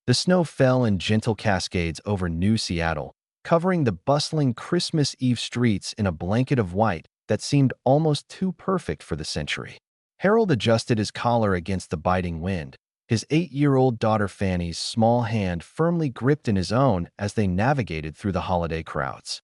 The snow fell in gentle cascades over New Seattle, covering the bustling Christmas Eve streets in a blanket of white that seemed almost too perfect for the century. Harold adjusted his collar against the biting wind, his 8-year-old daughter Fanny's small hand firmly gripped in his own as they navigated through the holiday crowds.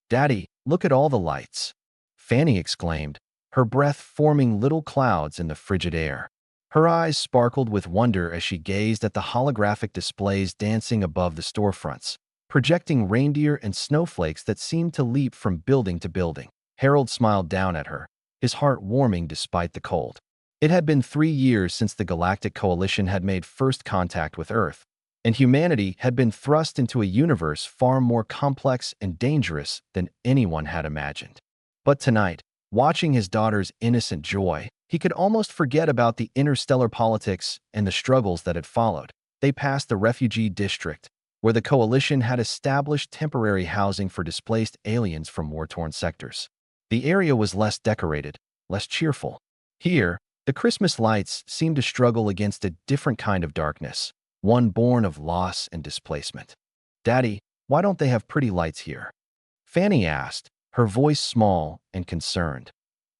"Daddy, look at all the lights!" Fanny exclaimed, her breath forming little clouds in the frigid air. Her eyes sparkled with wonder as she gazed at the holographic displays dancing above the storefronts, projecting reindeer and snowflakes that seemed to leap from building to building. Harold smiled down at her, his heart warming despite the cold. It had been 3 years since the Galactic Coalition had made first contact with Earth, and humanity had been thrust into a universe far more complex and dangerous than anyone had imagined. But tonight, watching his daughter's innocent joy, he could almost forget about the interstellar politics and the struggles that had followed. They passed the refugee district, where the Coalition had established temporary housing for displaced aliens from war-torn sectors. The area was less decorated, less cheerful. Here, the Christmas lights seemed to struggle against a different kind of darkness, one born of loss and displacement. "Daddy, why don't they have pretty lights here?" Fanny asked, her voice small and concerned.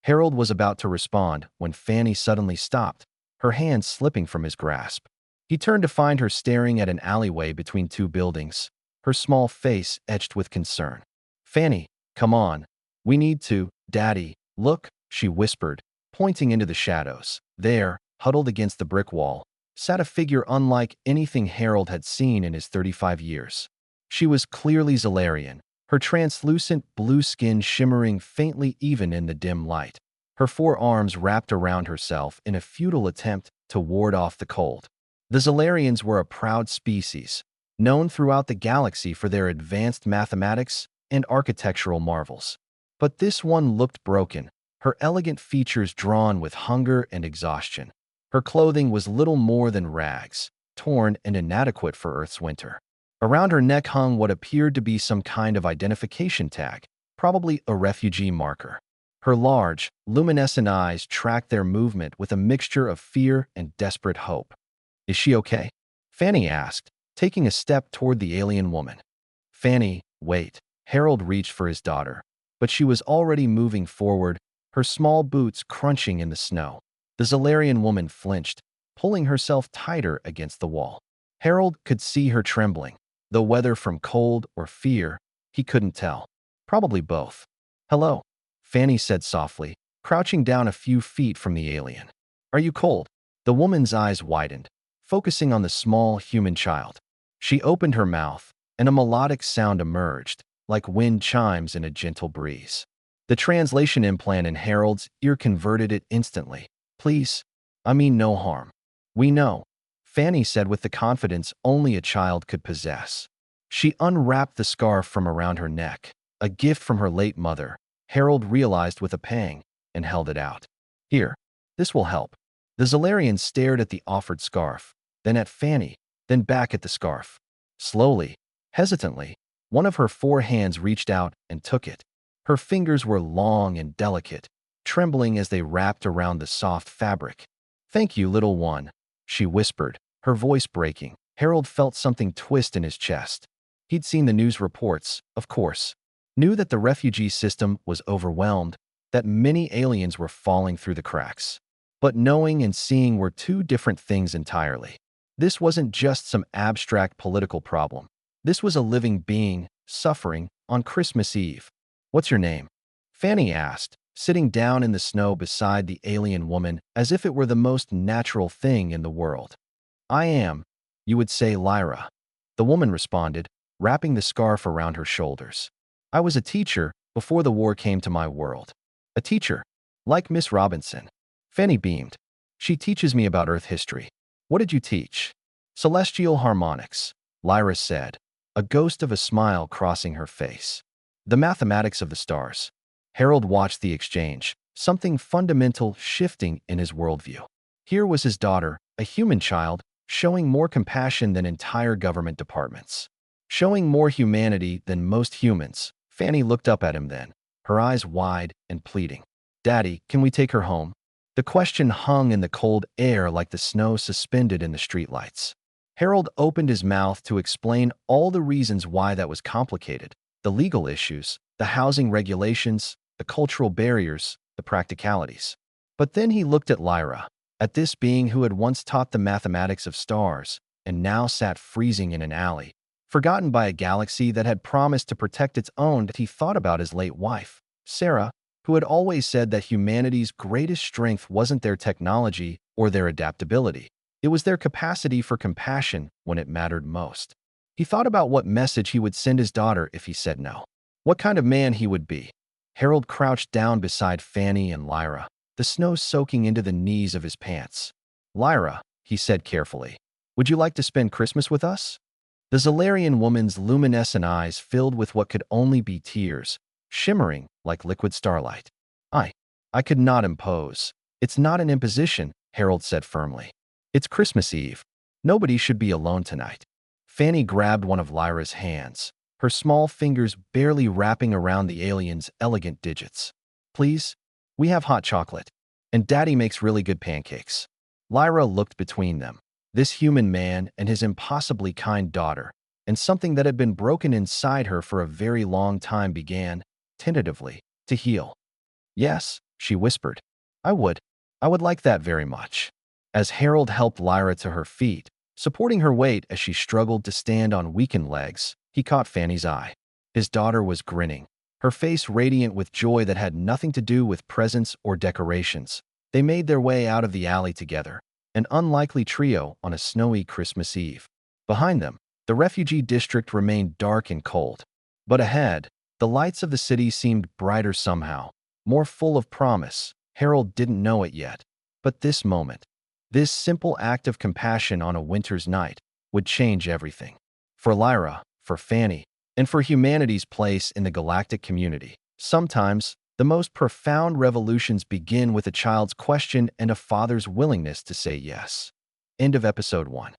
Harold was about to respond when Fanny suddenly stopped, her hand slipping from his grasp. He turned to find her staring at an alleyway between two buildings, her small face etched with concern. "Fanny, come on. We need to, Daddy. Look," she whispered, pointing into the shadows. There, huddled against the brick wall, sat a figure unlike anything Harold had seen in his 35 years. She was clearly Zalarian, her translucent blue skin shimmering faintly even in the dim light, her 4 arms wrapped around herself in a futile attempt to ward off the cold. The Zalarians were a proud species, known throughout the galaxy for their advanced mathematics and architectural marvels. But this one looked broken, her elegant features drawn with hunger and exhaustion. Her clothing was little more than rags, torn and inadequate for Earth's winter. Around her neck hung what appeared to be some kind of identification tag, probably a refugee marker. Her large, luminescent eyes tracked their movement with a mixture of fear and desperate hope. "Is she okay?" Fanny asked, taking a step toward the alien woman. "Fanny, wait." Harold reached for his daughter, but she was already moving forward, her small boots crunching in the snow. The Zalarian woman flinched, pulling herself tighter against the wall. Harold could see her trembling, though whether from cold or fear, he couldn't tell. Probably both. "Hello," Fanny said softly, crouching down a few feet from the alien. "Are you cold?" The woman's eyes widened, focusing on the small human child. She opened her mouth, and a melodic sound emerged, like wind chimes in a gentle breeze. The translation implant in Harold's ear converted it instantly. "Please, I mean no harm." "We know," Fanny said with the confidence only a child could possess. She unwrapped the scarf from around her neck, a gift from her late mother, Harold realized with a pang, and held it out. "Here, this will help." The Zalarian stared at the offered scarf, then at Fanny, then back at the scarf. Slowly, hesitantly, one of her 4 hands reached out and took it. Her fingers were long and delicate, trembling as they wrapped around the soft fabric. "Thank you, little one," she whispered, her voice breaking. Harold felt something twist in his chest. He'd seen the news reports, of course, knew that the refugee system was overwhelmed, that many aliens were falling through the cracks. But knowing and seeing were 2 different things entirely. This wasn't just some abstract political problem. This was a living being, suffering, on Christmas Eve. "What's your name?" Fanny asked, sitting down in the snow beside the alien woman as if it were the most natural thing in the world. "I am, you would say, Lyra," the woman responded, wrapping the scarf around her shoulders. "I was a teacher before the war came to my world." "A teacher? Like Miss Robinson?" Fanny beamed. "She teaches me about Earth history." "What did you teach?" "Celestial harmonics," Lyra said, a ghost of a smile crossing her face. "The mathematics of the stars." Harold watched the exchange, something fundamental shifting in his worldview. Here was his daughter, a human child, showing more compassion than entire government departments. Showing more humanity than most humans. Fanny looked up at him then, her eyes wide and pleading. "Daddy, can we take her home?" The question hung in the cold air like the snow suspended in the streetlights. Harold opened his mouth to explain all the reasons why that was complicated: the legal issues, the housing regulations, the cultural barriers, the practicalities. But then he looked at Lyra, at this being who had once taught the mathematics of stars and now sat freezing in an alley, forgotten by a galaxy that had promised to protect its own. That he thought about his late wife, Sarah, who had always said that humanity's greatest strength wasn't their technology or their adaptability. It was their capacity for compassion when it mattered most. He thought about what message he would send his daughter if he said no. What kind of man he would be. Harold crouched down beside Fanny and Lyra, the snow soaking into the knees of his pants. "Lyra," he said carefully, "would you like to spend Christmas with us?" The Zalarian woman's luminescent eyes filled with what could only be tears, shimmering like liquid starlight. I could not impose. It's not an imposition," Harold said firmly. "It's Christmas Eve. Nobody should be alone tonight." Fanny grabbed one of Lyra's hands, her small fingers barely wrapping around the alien's elegant digits. "Please, we have hot chocolate, and Daddy makes really good pancakes." Lyra looked between them, this human man and his impossibly kind daughter, and something that had been broken inside her for a very long time began, tentatively, to heal. "Yes," she whispered. I would like that very much." As Harold helped Lyra to her feet, supporting her weight as she struggled to stand on weakened legs, he caught Fanny's eye. His daughter was grinning, her face radiant with joy that had nothing to do with presents or decorations. They made their way out of the alley together, an unlikely trio on a snowy Christmas Eve. Behind them, the refugee district remained dark and cold. But ahead, the lights of the city seemed brighter somehow, more full of promise. Harold didn't know it yet, but this moment, this simple act of compassion on a winter's night, would change everything. For Lyra, for Fanny, and for humanity's place in the galactic community. Sometimes, the most profound revolutions begin with a child's question and a father's willingness to say yes. End of episode 1.